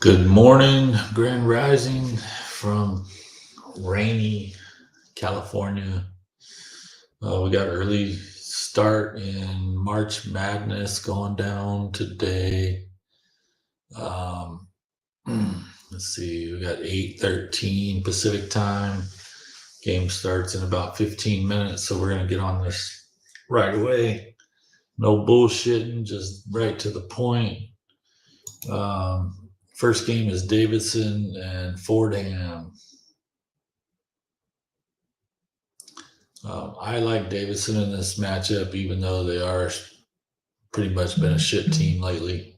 Good morning, Grand Rising from rainy California. We got early start in March Madness going down today. Um, let's see, we got 8:13 Pacific time. Game starts in about 15 minutes, so we're gonna get on this right away. No bullshitting, just right to the point. First game is Davidson and Fordham. I like Davidson in this matchup, even though they are pretty much been a shit team lately.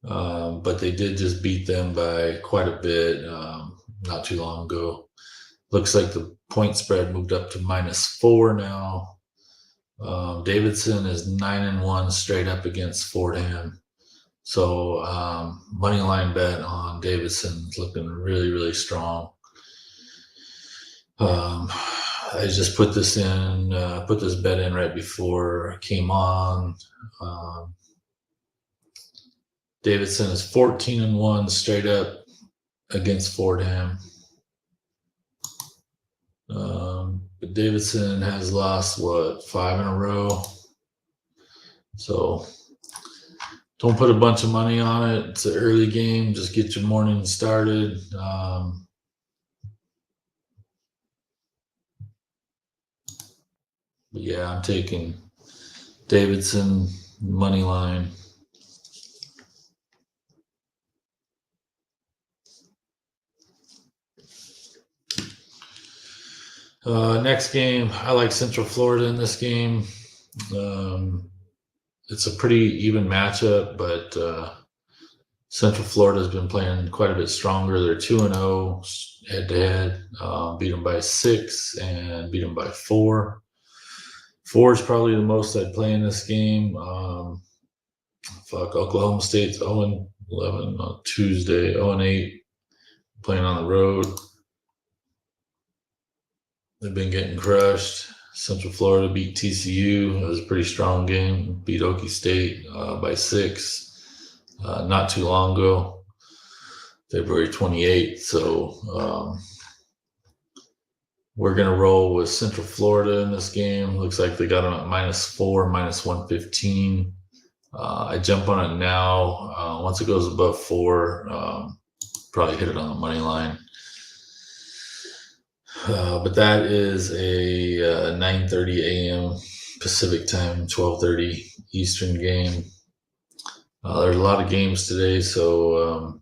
But they did just beat them by quite a bit not too long ago. Looks like the point spread moved up to -4 now. Davidson is 9-1 straight up against Fordham. So money line bet on Davidson is looking really, really strong. I just put this bet in right before I came on. Davidson is 14-1 straight up against Fordham. But Davidson has lost 5 in a row. So don't put a bunch of money on it. It's an early game. Just get your morning started. But yeah, I'm taking Davidson money line. Next game, I like Central Florida in this game. It's a pretty even matchup, but Central Florida has been playing quite a bit stronger. They're 2-0 head-to-head. Beat them by 6 and beat them by 4. 4 is probably the most I'd play in this game. Oklahoma State's 0-11 on Tuesday, 0-8 playing on the road. They've been getting crushed. Central Florida beat TCU. It was a pretty strong game. Beat Okie State by 6 not too long ago, February 28th. So we're going to roll with Central Florida in this game. Looks like they got them at -4, -115. I jump on it now. Once it goes above 4, probably hit it on the money line. But that is a 9:30 a.m. Pacific time, 12:30 Eastern game. There's a lot of games today, so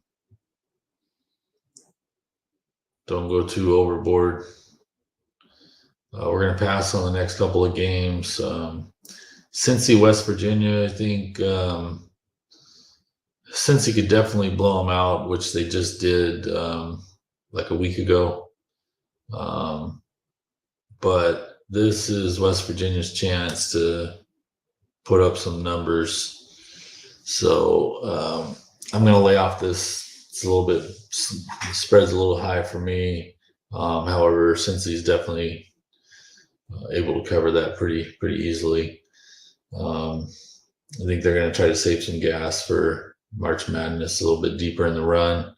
don't go too overboard. We're going to pass on the next couple of games. Cincy, West Virginia, I think Cincy could definitely blow them out, which they just did like a week ago. But this is West Virginia's chance to put up some numbers. So I'm going to lay off this. It's a little bit, spread's a little high for me. However, Cincy's definitely able to cover that pretty easily. I think they're going to try to save some gas for March Madness a little bit deeper in the run.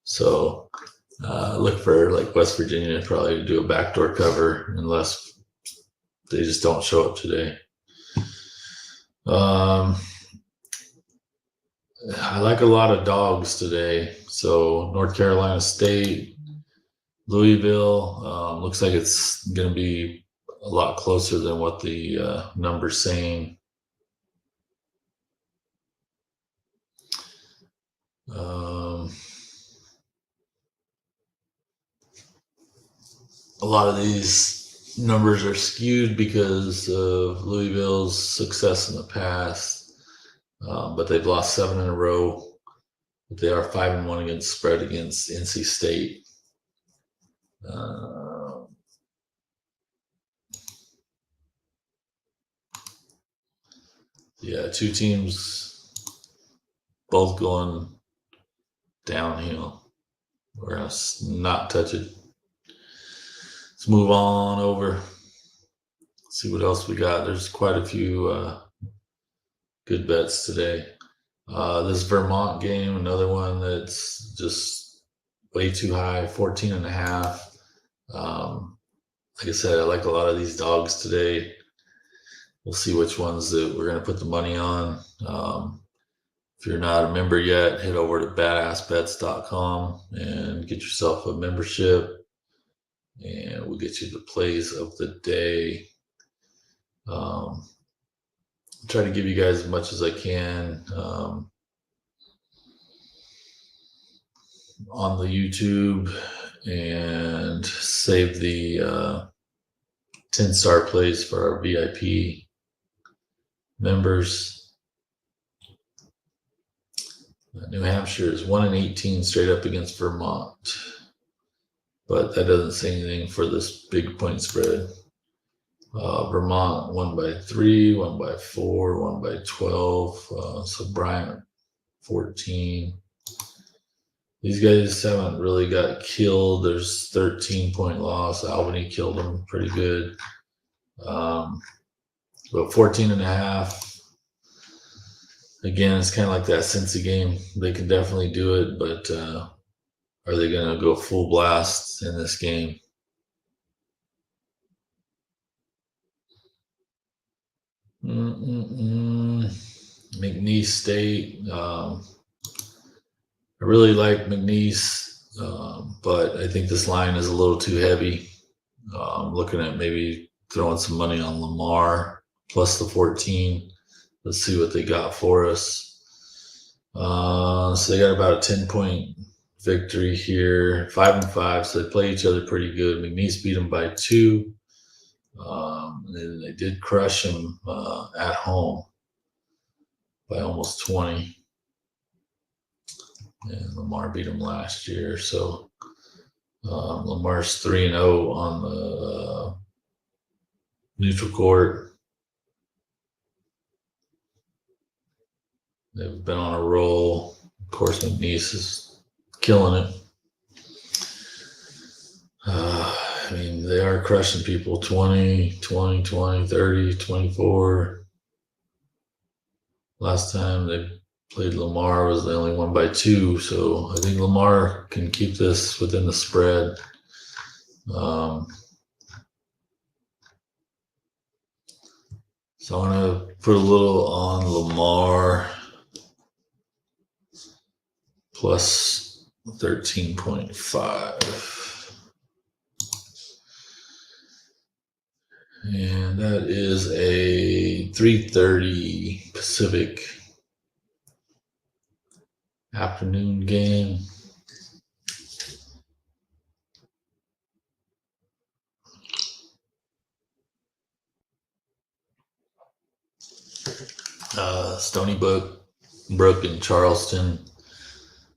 So look for like West Virginia to probably do a backdoor cover unless they just don't show up today. I like a lot of dogs today. So North Carolina State, Louisville, looks like it's going to be a lot closer than what the number's saying. A lot of these numbers are skewed because of Louisville's success in the past, but they've lost 7 in a row. But they are 5-1 against spread against NC State. Yeah, two teams both going downhill. We're going to not touch it. Let's move on over. See what else we got. There's quite a few good bets today. This Vermont game, another one that's just way too high, 14.5. Like I said, I like a lot of these dogs today. We'll see which ones that we're going to put the money on. If you're not a member yet, head over to badassbets.com and get yourself a membership, and we'll get you the plays of the day. Try to give you guys as much as I can on the YouTube, and save the 10-star plays for our VIP members. New Hampshire is 1-18 straight up against Vermont, but that doesn't say anything for this big point spread. Vermont won by 3, won by 4, won by 12. So Bryant 14. These guys haven't really got killed. There's 13-point loss. Albany killed them pretty good. But 14.5. Again, it's kind of like that Cincy game. They can definitely do it, but are they going to go full blast in this game? McNeese State. I really like McNeese, but I think this line is a little too heavy. I'm looking at maybe throwing some money on Lamar plus the 14. Let's see what they got for us. So they got about a 10-point victory here, 5-5. So they play each other pretty good. McNeese beat them by 2. And they did crush them at home by almost 20. And Lamar beat them last year. So Lamar's 3-0 on the neutral court. They've been on a roll. Of course, McNeese is killing it. I mean, they are crushing people 20, 20, 20, 30, 24. Last time they played Lamar was they only won by 2. So I think Lamar can keep this within the spread. So I'm going to put a little on Lamar plus 13.5. And that is a 3:30 Pacific afternoon game. Stony Brook and Charleston.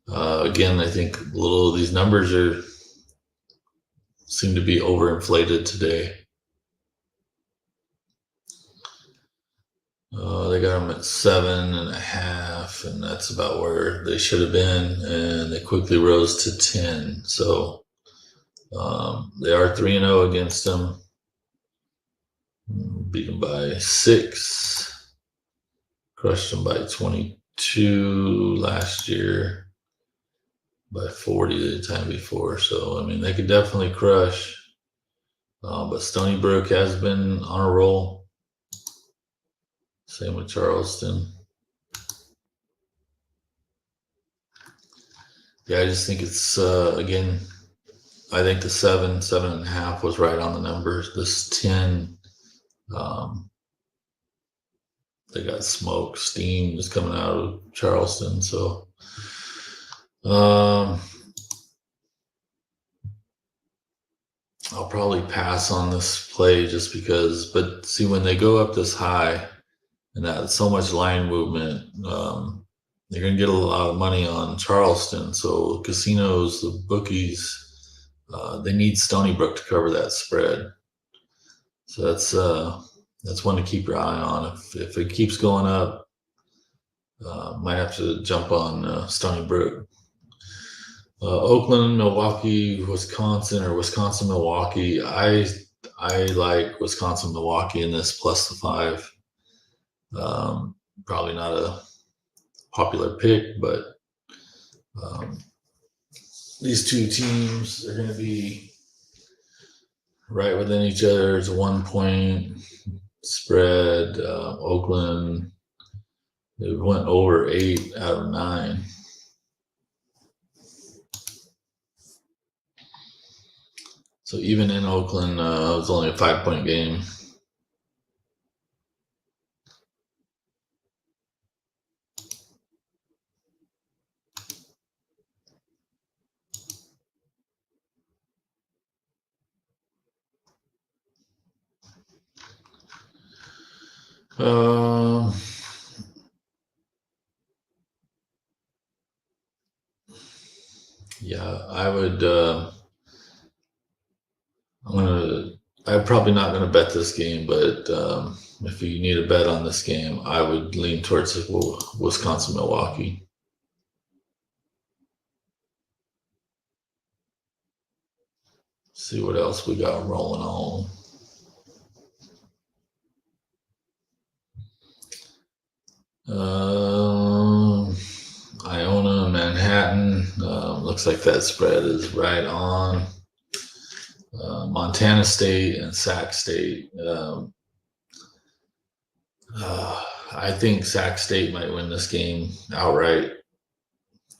Again, I think a little of these numbers seem to be overinflated today. They got them at 7.5, and that's about where they should have been, and they quickly rose to 10. So they are 3-0 against them. Beat them by 6. Crushed them by 22 last year. By 40 the time before. So, I mean, they could definitely crush. But Stony Brook has been on a roll. Same with Charleston. Yeah, I just think it's, again, I think the 7.5 was right on the numbers. This 10, they got smoke, steam is coming out of Charleston. So, I'll probably pass on this play just because, but see, when they go up this high and that so much line movement, you're going to get a lot of money on Charleston. So casinos, the bookies, they need Stony Brook to cover that spread. So that's one to keep your eye on. If it keeps going up, might have to jump on Stony Brook. Oakland, Milwaukee, Wisconsin, or Wisconsin, Milwaukee. I like Wisconsin, Milwaukee in this plus the 5. Probably not a popular pick, but these two teams are going to be right within each other. It's a 1 point spread. Oakland, they went over 8 out of 9. So even in Oakland, it was only a 5-point game. Yeah, I would. I'm probably not gonna bet this game, but if you need a bet on this game, I would lean towards Wisconsin Milwaukee. See what else we got rolling on. Iona, Manhattan. Looks like that spread is right on. Montana State and Sac State. I think Sac State might win this game outright.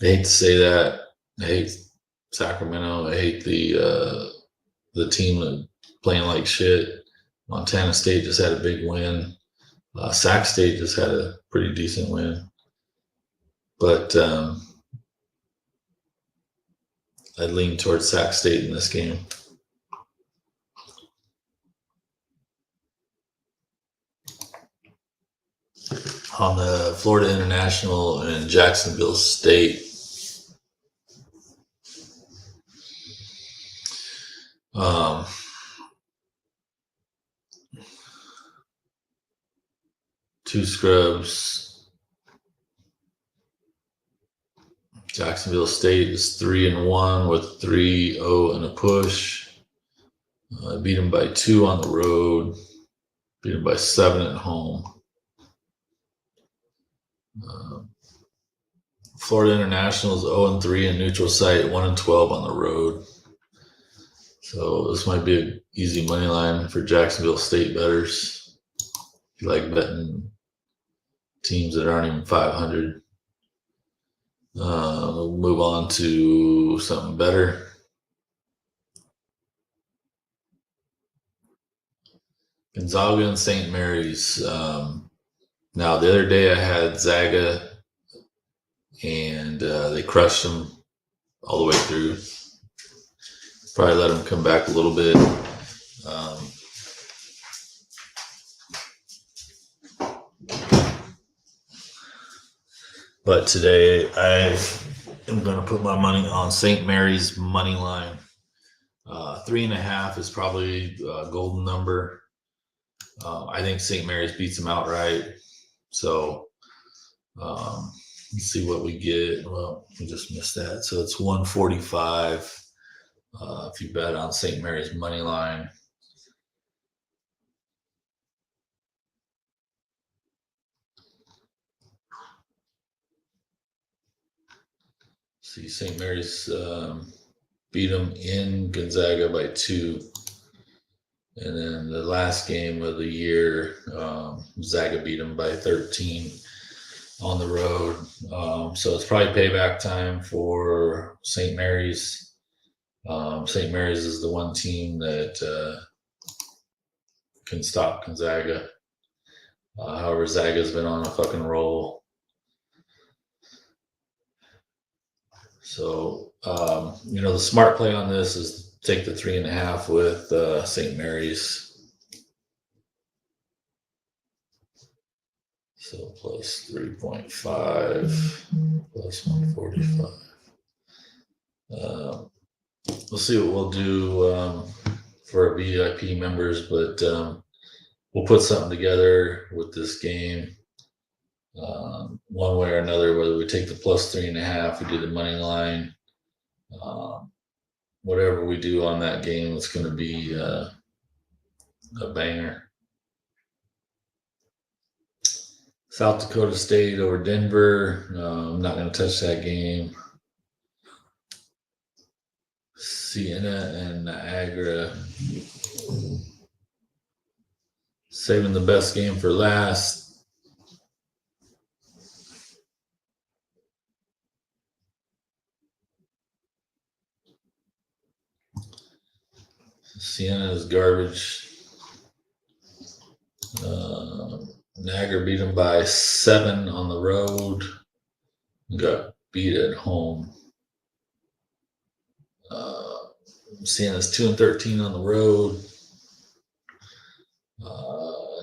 I hate to say that. I hate Sacramento. I hate the team that playing like shit. Montana State just had a big win. Sac State just had a pretty decent win. But I'd lean towards Sac State in this game. On the Florida International and Jacksonville State. Two scrubs. Jacksonville State is 3-1 with 3-0 and a push. Beat them by 2 on the road. Beat them by 7 at home. Florida International is 0-3 in neutral site, 1-12 on the road. So this might be an easy money line for Jacksonville State bettors. If you like betting teams that aren't even 500. We'll move on to something better. Gonzaga and St. Mary's. Now, the other day I had Zaga, and they crushed them all the way through. Probably let them come back a little bit. But today I am going to put my money on St. Mary's money line. 3.5 is probably a golden number. I think St. Mary's beats them outright. So let's see what we get. Well, we just missed that. So it's 145 if you bet on St. Mary's money line. See, St. Mary's beat them in Gonzaga by 2. And then the last game of the year, Zaga beat them by 13 on the road. So it's probably payback time for St. Mary's. St. Mary's is the one team that can stop Gonzaga. However, Zaga's been on a fucking roll. So, the smart play on this is take the 3.5 with St. Mary's. So plus 3.5 plus 145. We'll see what we'll do for our VIP members, but we'll put something together with this game. One way or another, whether we take the plus 3.5, we do the money line, whatever we do on that game, it's going to be a banger. South Dakota State over Denver. I'm not going to touch that game. Siena and Niagara. Saving the best game for last. Siena is garbage. Niagara beat them by 7 on the road. Got beat at home. Siena's 2-13 on the road.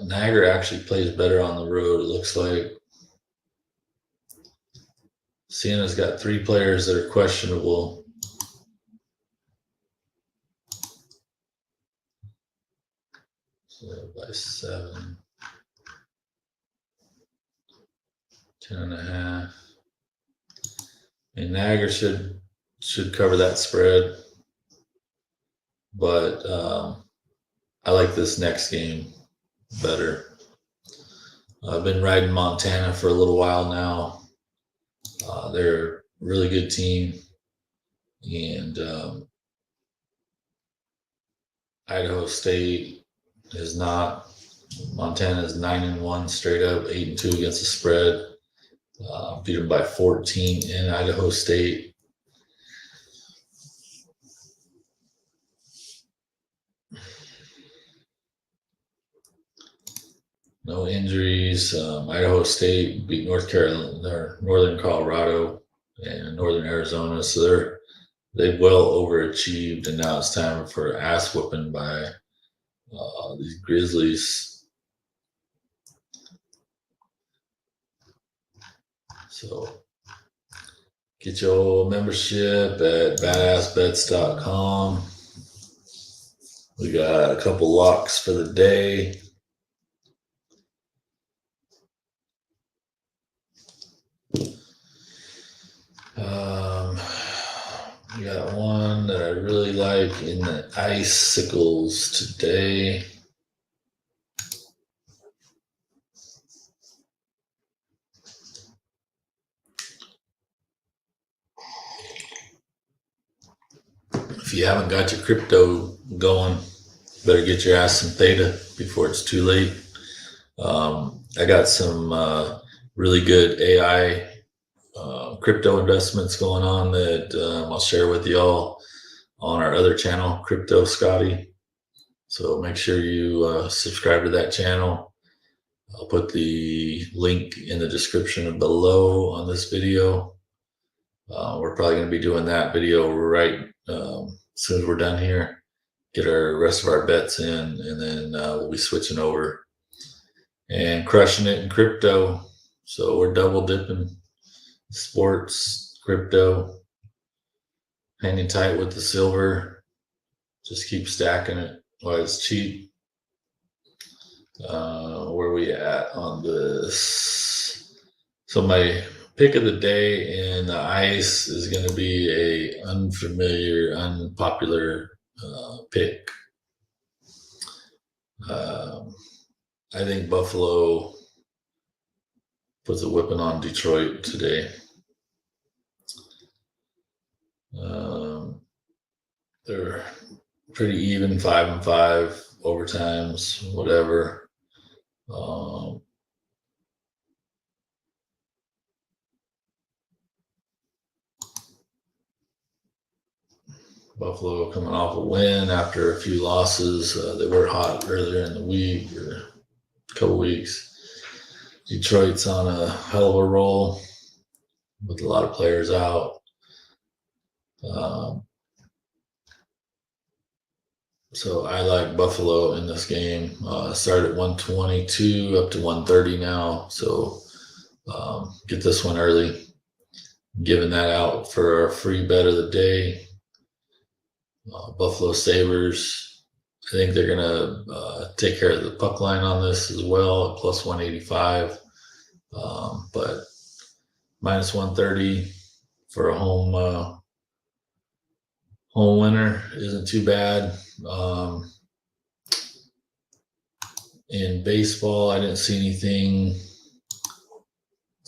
Niagara actually plays better on the road, it looks like. Siena's got 3 players that are questionable. So by 7. 10.5. And Niagara should cover that spread. But I like this next game better. I've been riding Montana for a little while now. They're a really good team. And Idaho State is not. Montana is 9-1 straight up, 8-2 against the spread. Beat them by 14 in Idaho State. No injuries. Idaho State beat North Carolina, Northern Colorado, and Northern Arizona. So they've well overachieved, and now it's time for ass whooping by these Grizzlies. So get your membership at badassbets.com. We got a couple locks for the day. We got one that I really like in the icicles today. If you haven't got your crypto going, better get your ass some theta before it's too late. I got some really good AI crypto investments going on that I'll share with y'all on our other channel, Crypto Scotty. So make sure you subscribe to that channel. I'll put the link in the description below on this video. We're probably going to be doing that video right as soon as we're done here. Get our rest of our bets in, and then we'll be switching over and crushing it in crypto. So we're double dipping. Sports, crypto, hanging tight with the silver. Just keep stacking it while it's cheap. Where we at on this? So my pick of the day in the ice is going to be a unfamiliar, unpopular pick. I think Buffalo puts a whipping on Detroit today. They're pretty even, 5-5 overtimes, whatever. Buffalo coming off a win after a few losses. They were hot earlier in the week or a couple weeks. Detroit's on a hell of a roll with a lot of players out. So I like Buffalo in this game. Started at 122 up to 130 now. So get this one early. Giving that out for our free bet of the day. Buffalo Sabres. I think they're going to take care of the puck line on this as well at plus 185. But minus 130 for a home winner isn't too bad. In baseball, I didn't see anything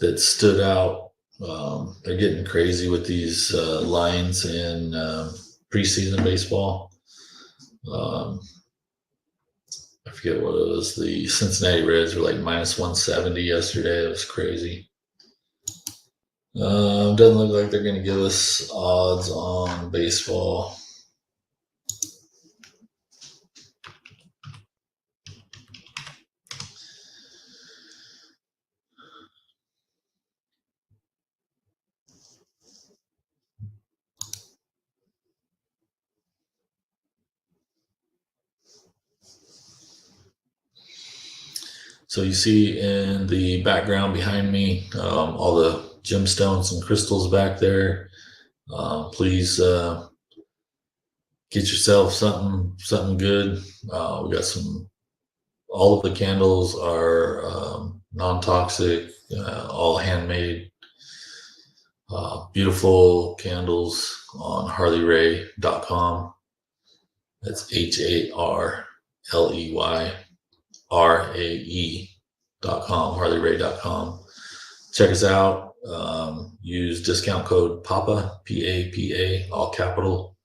that stood out. They're getting crazy with these lines in preseason baseball. I forget what it was. The Cincinnati Reds were like minus 170 yesterday. It was crazy. Doesn't look like they're going to give us odds on baseball. So you see in the background behind me, all the gemstones and crystals back there. Please get yourself something good. We got all of the candles are non-toxic, all handmade, beautiful candles on harleyray.com. That's HARLEYRAE.com, harleyray.com. Check us out. Use discount code PAPA, PAPA, all capital,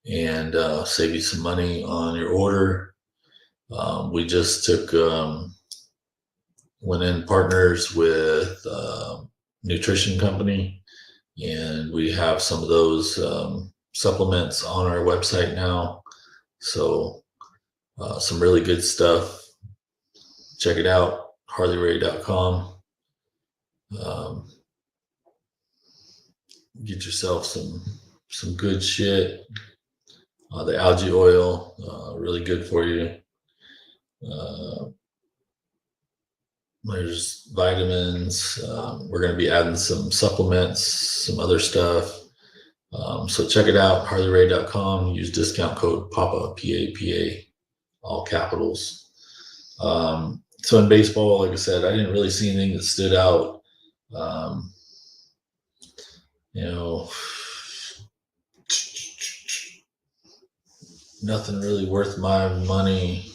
and save you some money on your order. We just went in partners with nutrition company, and we have some of those supplements on our website now. So some really good stuff. Check it out, harleyray.com. Get yourself some good shit. The algae oil, really good for you. There's vitamins. We're going to be adding some supplements, some other stuff. So check it out, harleyray.com. Use discount code PAPA, PAPA, all capitals. So in baseball, like I said, I didn't really see anything that stood out. Nothing really worth my money.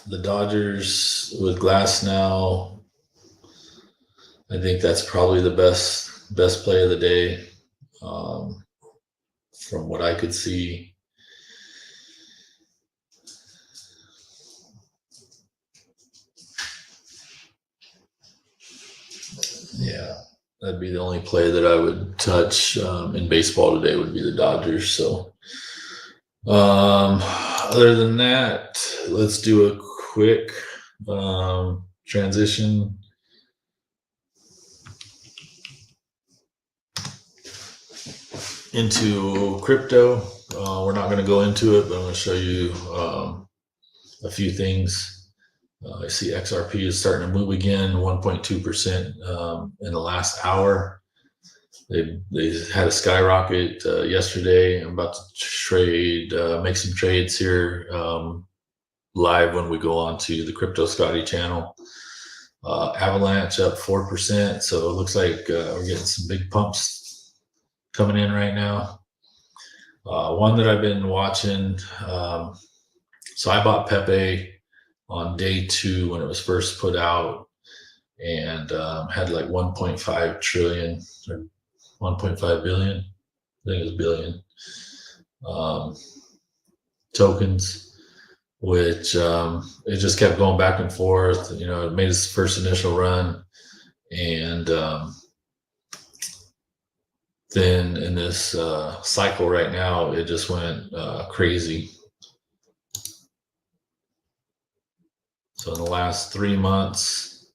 The Dodgers with Glasnow, I think that's probably the best play of the day, from what I could see. Yeah, that'd be the only play that I would touch in baseball today would be the Dodgers. So other than that, let's do a quick transition into crypto. We're not going to go into it, but I'm going to show you a few things. I see XRP is starting to move again, 1.2% in the last hour. They had a skyrocket yesterday. I'm about to make some trades here live when we go on to the Crypto Scotty channel. Avalanche up 4%, so it looks like we're getting some big pumps coming in right now. One that I've been watching, so I bought Pepe on day 2 when it was first put out, and had like 1.5 trillion or 1.5 billion, I think it was billion, tokens, which it just kept going back and forth. It made its first initial run, and then in this cycle right now, it just went crazy. So in the last 3 months,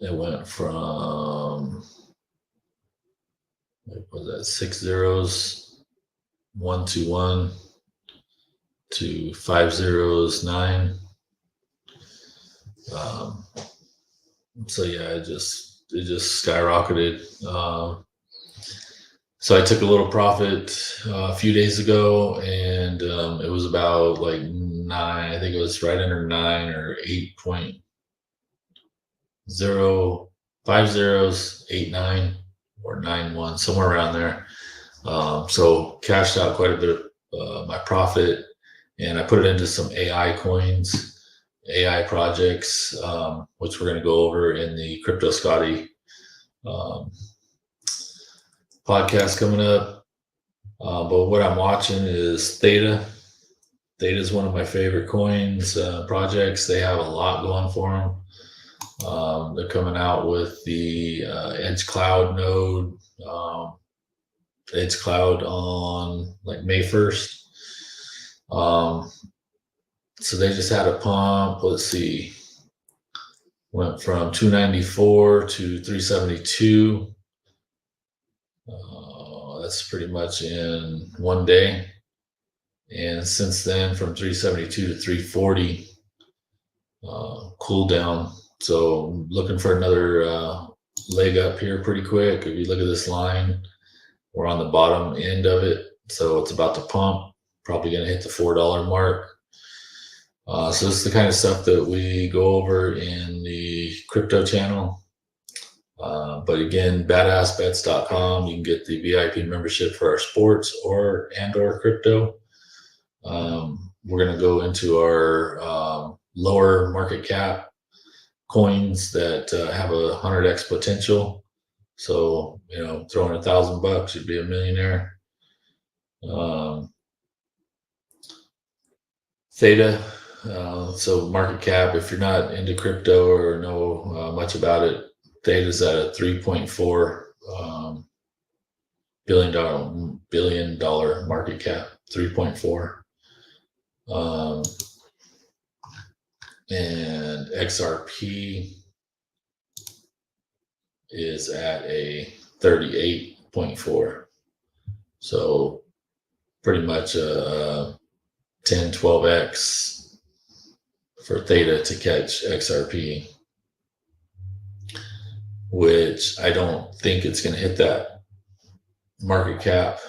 it went from, what was that, 6 zeros, 1 to 1 to 5 zeros, 9. So yeah, it just skyrocketed. So I took a little profit a few days ago, and it was about like 9. I think it was right under 9 or 8.0, 5 zeros, 8.9 or 9.1, somewhere around there. So cashed out quite a bit of my profit, and I put it into some AI coins, AI projects, which we're going to go over in the Crypto Scotty um, podcast coming up. But what I'm watching is Theta. Theta is one of my favorite coins projects. They have a lot going for them. They're coming out with the Edge Cloud node, Edge Cloud on like May 1st. So they just had a pump. Let's see, went from 294 to 372. That's pretty much in one day. And since then, from 372 to 340, cool down. So looking for another leg up here pretty quick. If you look at this line, we're on the bottom end of it. So it's about to pump, probably going to hit the $4 mark. So this is the kind of stuff that we go over in the crypto channel. But again, badassbets.com, you can get the VIP membership for our sports or crypto. We're going to go into our lower market cap coins that have a 100x potential. So, throwing $1,000, you'd be a millionaire. Theta. So market cap, if you're not into crypto or know much about it, Theta's at a $3.4 billion market cap. 3.4. And XRP is at a 38.4. So pretty much a 10, 12x for Theta to catch XRP, which I don't think it's going to hit that market cap.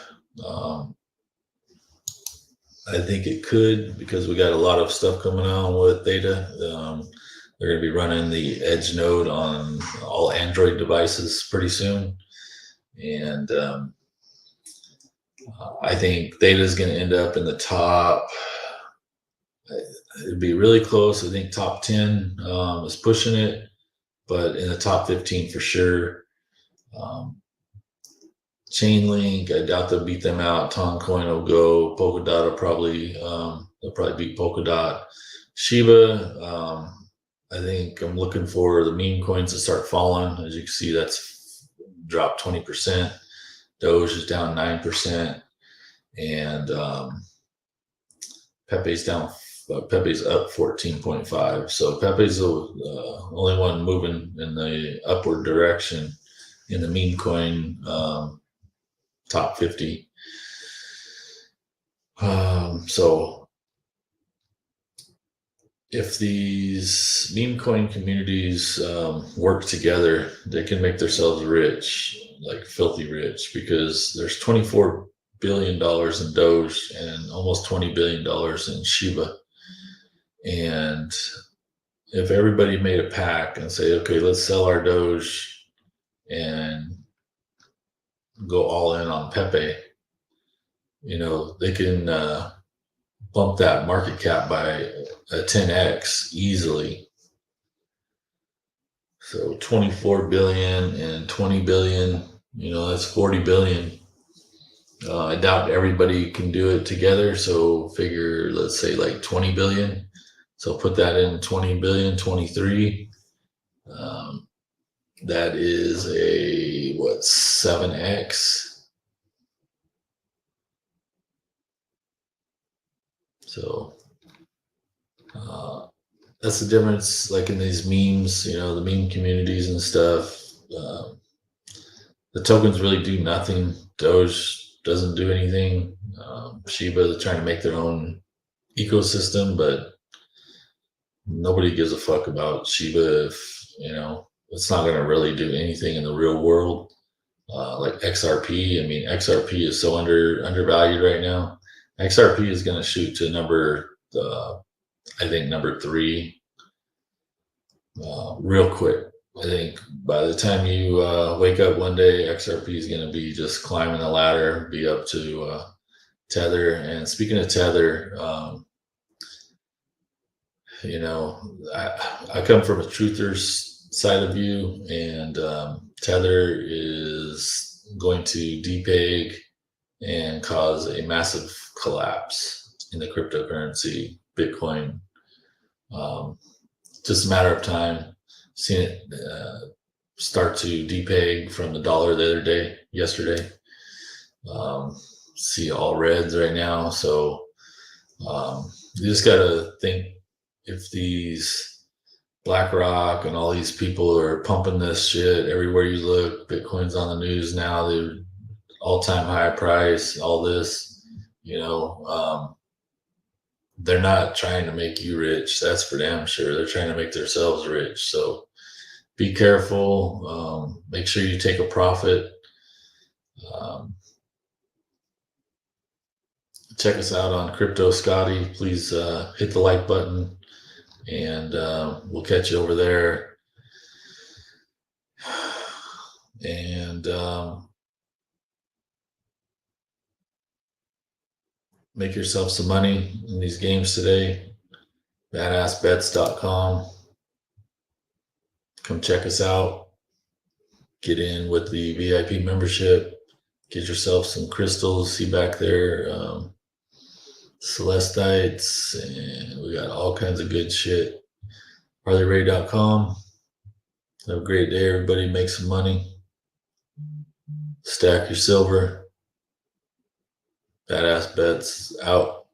I think it could, because we got a lot of stuff coming on with Theta. They're going to be running the Edge node on all Android devices pretty soon. And I think Theta is going to end up in the top. It'd be really close. I think top 10 is pushing it, but in the top 15 for sure. Chainlink, I doubt they'll beat them out. Toncoin will go. Polkadot will probably they'll probably beat Polkadot. Shiba, I think I'm looking for the meme coins to start falling. As you can see, that's dropped 20%. Doge is down 9%, and Pepe's down. Pepe's up 14.5. So Pepe's the only one moving in the upward direction in the meme coin top 50. So if these meme coin communities work together, they can make themselves rich, like filthy rich, because there's $24 billion in Doge and almost $20 billion in Shiba. And if everybody made a pact and say, okay, let's sell our Doge and go all in on Pepe, they can bump that market cap by a 10x easily. So 24 billion and 20 billion, that's 40 billion. I doubt everybody can do it together. So figure, let's say like 20 billion. So put that in 20 billion, 23. That is a 7x. So that's the difference, like in these memes, the meme communities and stuff. The tokens really do nothing. Doge doesn't do anything. Shiba, they're trying to make their own ecosystem, but nobody gives a fuck about Shiba if, it's not going to really do anything in the real world. Like XRP, XRP is so undervalued right now. XRP is going to shoot to number 3 real quick. I think by the time you wake up one day, XRP is going to be just climbing the ladder, be up to Tether. And speaking of Tether, you know, I come from a truther's side of view, and Tether is going to depeg and cause a massive collapse in the cryptocurrency, Bitcoin. Um, just a matter of time. Seen it start to depeg from the dollar the other day, yesterday. See all reds right now. So you just got to think, if these BlackRock and all these people are pumping this shit everywhere you look, Bitcoin's on the news now, they're all-time high price, all this, they're not trying to make you rich. That's for damn sure. They're trying to make themselves rich. So be careful. Make sure you take a profit. Um, check us out on Crypto Scotty. Please hit the like button, and we'll catch you over there. And make yourself some money in these games today. Badassbets.com. Come check us out. Get in with the VIP membership. Get yourself some crystals. See back there, celestites, and we got all kinds of good shit. HarleyRay.com. Have a great day, everybody. Make some money. Stack your silver. Badass Bets out.